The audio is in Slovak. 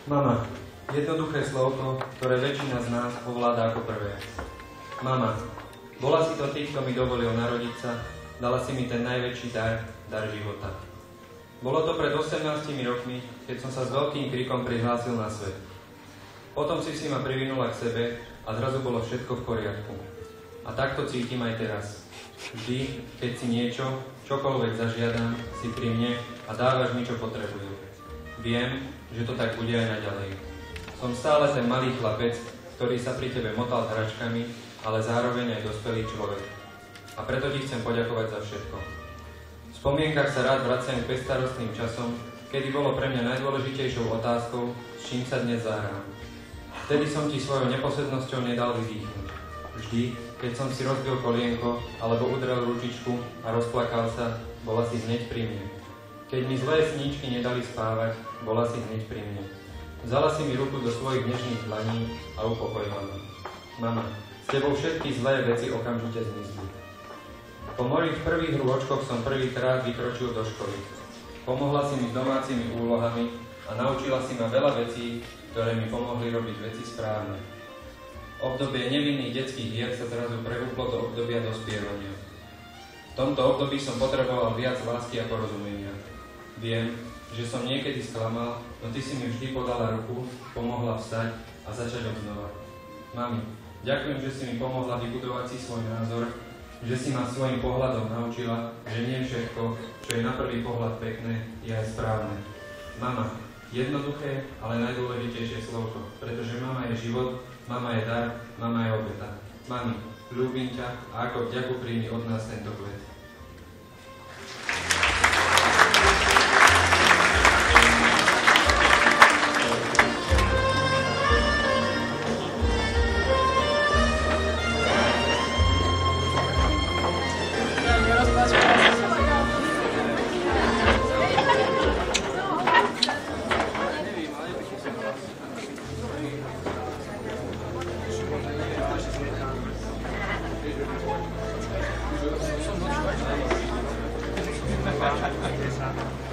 Mama, jednoduché slovko, ktoré väčšina z nás ovláda ako prvé. Mama, bola si to ty, kto mi dovolil narodiť sa, dala si mi ten najväčší dar života. Bolo to pred 18 rokmi, keď som sa s veľkým krikom prihlásil na svet. Potom si ma privinula k sebe a zrazu bolo všetko v poriadku. A takto cítim aj teraz. Vždy, keď si niečo, čokoľvek zažiadam, si pri mne a dávaš mi, čo potrebujú. Viem, že to tak bude aj naďalej. Som stále ten malý chlapec, ktorý sa pri tebe motal s hračkami, ale zároveň aj dospelý človek. A preto ti chcem poďakovať za všetko. V spomienkach sa rád vraciam k bezstarostným časom, kedy bolo pre mňa najdôležitejšou otázkou, s čím sa dnes zahrám. Vtedy som ti svojou neposlednosťou nedal vydýchnuť. Vždy, keď som si rozbil kolienko alebo udrel ručičku a rozplakal sa, bola si hneď pri mne. Keď mi zlé sníčky nedali spávať, bola si hneď pri mne. Vzala si mi ruku do svojich dnešných dlaní a upokojila ma. Mama, s tebou všetky zlé veci okamžite zmizli. Po mojich prvých rôčkoch som prvýkrát vykročil do školy. Pomohla si mi s domácimi úlohami a naučila si ma veľa vecí, ktoré mi pomohli robiť veci správne. Obdobie nevinných detských hier sa zrazu prehúplo do obdobia dospievania. V tomto období som potreboval viac lásky a porozumenia. Viem, že som niekedy sklamal, no ty si mi vždy podala ruku, pomohla vstať a začať obznova. Mami, ďakujem, že si mi pomohla vybudovať si svoj názor, že si ma svojim pohľadom naučila, že nie všetko, čo je na prvý pohľad pekné, je aj správne. Mama, jednoduché, ale najdôležitejšie slovko, pretože mama je život, mama je dar, mama je obeta. Mami, ľúbim ťa a ako vďaku príjmi od nás tento kvet. Gracias.